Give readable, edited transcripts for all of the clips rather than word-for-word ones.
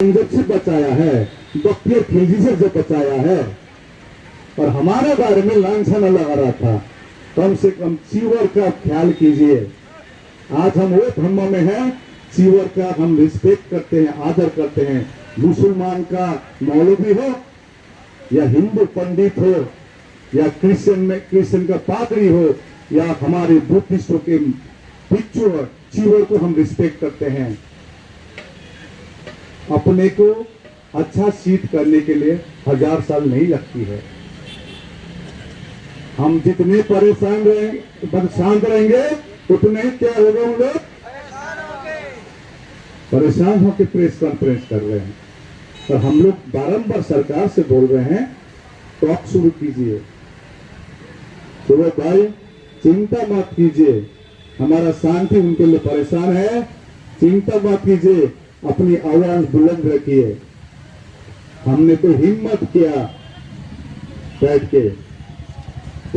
से बचाया है, बख्तियार खिलजी से जो बचाया है। और हमारे बारे में लांछना लगा रहा था। कम से कम चीवर का ख्याल कीजिए। आज हम वो धर्म में हैं, चीवर का हम रिस्पेक्ट करते हैं, आदर करते हैं। मुसलमान का मौलवी हो या हिंदू पंडित हो या क्रिश्चियन का पादरी हो या हमारे बुद्धिस्टों के भिक्षु हो, चीवर को हम रिस्पेक्ट करते हैं। अपने को अच्छा सिद्ध करने के लिए 1000 साल नहीं लगती है। हम जितने परेशान रहेंगे, शांत रहेंगे, उतने ही क्या होगा, हम लोग परेशान होकर प्रेस कॉन्फ्रेंस कर रहे हैं। और हम लोग बारंबार सरकार से बोल रहे हैं, टॉक शुरू कीजिए। तो भाई चिंता मत कीजिए, हमारा शांति उनके लिए परेशान है, चिंता मत कीजिए, अपनी आवाज बुलंद रखिए। हमने तो हिम्मत किया बैठ के,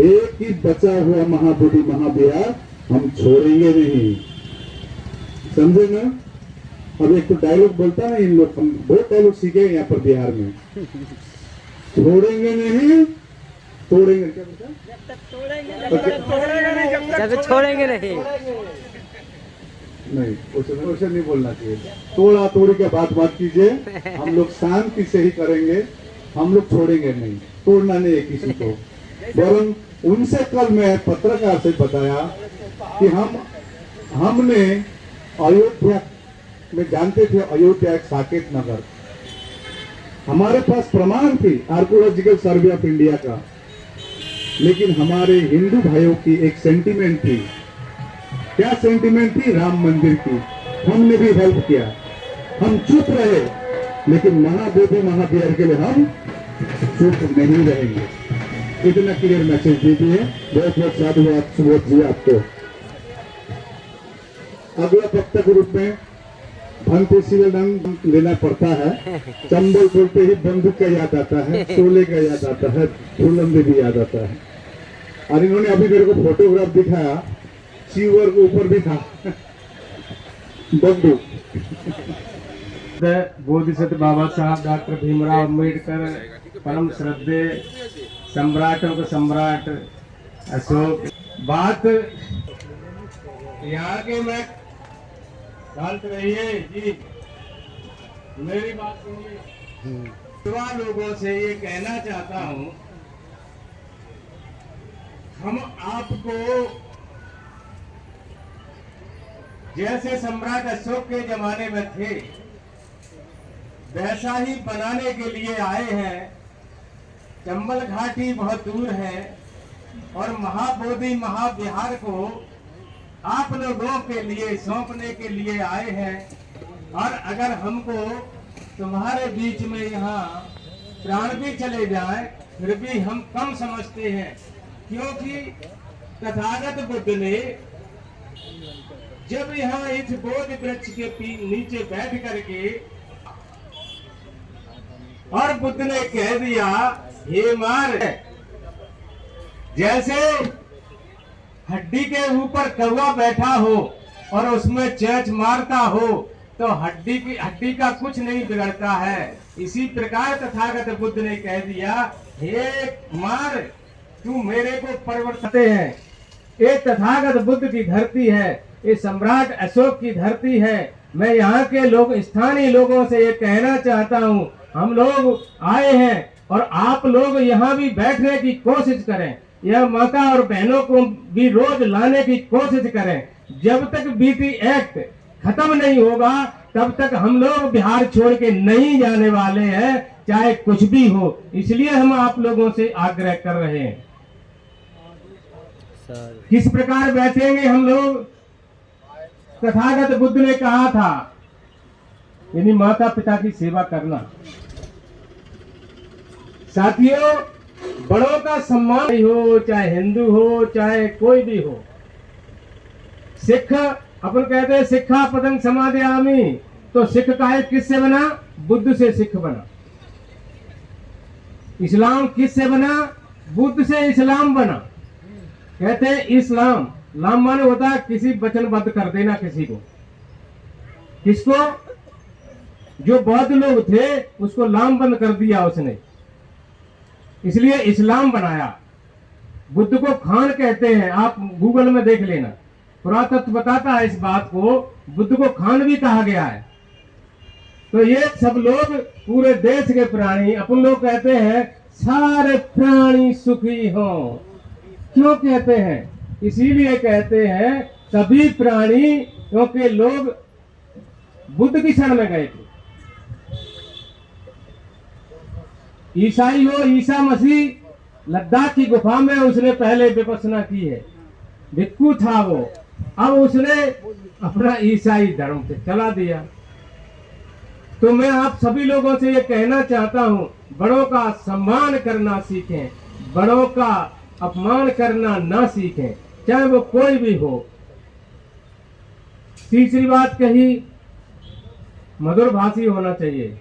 एक ही बचा हुआ महाबोधि महाविहार हम छोड़ेंगे नहीं, समझे ना। अब एक तो डायलॉग बोलता है इन लोग, हम बहुत डायलॉग सीखे यहाँ पर बिहार में। छोड़ेंगे नहीं, तोड़ेंगे, क्या बोलता है? जब छोड़ेंगे नहीं। नहीं, उसे नहीं बोलना चाहिए। तोड़ा तोड़ी के बात कीजिए। हम लोग शांति से ही करेंगे, हम लोग छोड़ेंगे नहीं, तोड़ना नहीं है किसी को। वरन उनसे कल मैं पत्रकार से बताया कि हमने अयोध्या में, जानते थे अयोध्या एक साकेत नगर, हमारे पास प्रमाण थी आर्कोलॉजिकल सर्वे ऑफ इंडिया का, लेकिन हमारे हिंदू भाइयों की एक सेंटीमेंट थी। क्या सेंटीमेंट थी? राम मंदिर की। हमने भी हेल्प किया, हम चुप रहे, लेकिन महाबोधि महाविहार के लिए हम चुप नहीं रहेंगे। इतना क्लियर मैसेज दीजिए। बहुत बहुत साधुवाद सुबोध जी आपको। अगला वक्ता के रूप में भंते शिवरंग लेना पड़ता है। चंबल बोलते ही बंदूक का याद आता है, शोले का याद आता है, फूलंदे भी याद आता है। और इन्होंने अभी मेरे को फोटोग्राफ दिखाया, चीवर के ऊपर भी था बंदूक। बोधिसत्व बाबा साहब डॉक्टर भीमराव अम्बेडकर, परम श्रद्धेय सम्राटों के सम्राट अशोक। बात यहाँ के मैं शांत रहिए जी, मेरी बात सुनिए। युवा लोगों से ये कहना चाहता हूँ, हम आपको जैसे सम्राट अशोक के जमाने में थे वैसा ही बनाने के लिए आए हैं। चंबल घाटी बहुत दूर है और महाबोधि महाविहार को आप लोगों के लिए सौंपने के लिए आए हैं। और अगर हमको तुम्हारे बीच में यहाँ प्राण भी चले जाए फिर भी हम कम समझते हैं, क्योंकि तथागत बुद्ध ने जब यहाँ इस बोधि वृक्ष के नीचे बैठ करके और बुद्ध ने कह दिया, हे मार, जैसे हड्डी के ऊपर कौवा बैठा हो और उसमें चेंच मारता हो तो हड्डी का कुछ नहीं बिगड़ता है। इसी प्रकार तथागत बुद्ध ने कह दिया, हे मार, तू मेरे को परिवर्तित है। ये तथागत बुद्ध की धरती है, ये सम्राट अशोक की धरती है। मैं यहाँ के लोग, स्थानीय लोगों से ये कहना चाहता हूँ, हम लोग आए हैं और आप लोग यहाँ भी बैठने की कोशिश करें, यह माता और बहनों को भी रोज लाने की कोशिश करें। जब तक बीटी एक्ट खत्म नहीं होगा तब तक हम लोग बिहार छोड़ के नहीं जाने वाले हैं, चाहे कुछ भी हो। इसलिए हम आप लोगों से आग्रह कर रहे हैं। किस प्रकार बैठेंगे हम लोग? तथागत बुद्ध ने कहा था, यानी माता पिता की सेवा करना। साथियों, बड़ों का सम्मान हो, चाहे हिंदू हो चाहे कोई भी हो। सिख, अपन कहते हैं सिक्खा पतंग समादयामी, तो सिख काहे किससे बना? बुद्ध से सिख बना। इस्लाम किससे बना? बुद्ध से इस्लाम बना। कहते हैं इस्लाम, लाम माने होता है किसी वचनबद्ध कर देना किसी को। किसको? जो बौद्ध लोग थे उसको लामबंद कर दिया उसने, इसलिए इस्लाम बनाया। बुद्ध को खान कहते हैं, आप गूगल में देख लेना, पुरातत्व बताता है इस बात को, बुद्ध को खान भी कहा गया है। तो ये सब लोग पूरे देश के प्राणी, अपन लोग कहते हैं सारे प्राणी सुखी हों। क्यों कहते हैं? इसीलिए कहते हैं सभी प्राणी, क्योंकि लोग बुद्ध की शरण में गए थे। ईसाई हो, ईसा मसीह लद्दाख की गुफा में उसने पहले विपස්සना की है, भिक्खु था वो, अब उसने अपना ईसाई धर्म से चला दिया। तो मैं आप सभी लोगों से ये कहना चाहता हूं, बड़ों का सम्मान करना सीखें, बड़ों का अपमान करना ना सीखें, चाहे वो कोई भी हो। तीसरी बात कही, मधुर भाषी होना चाहिए।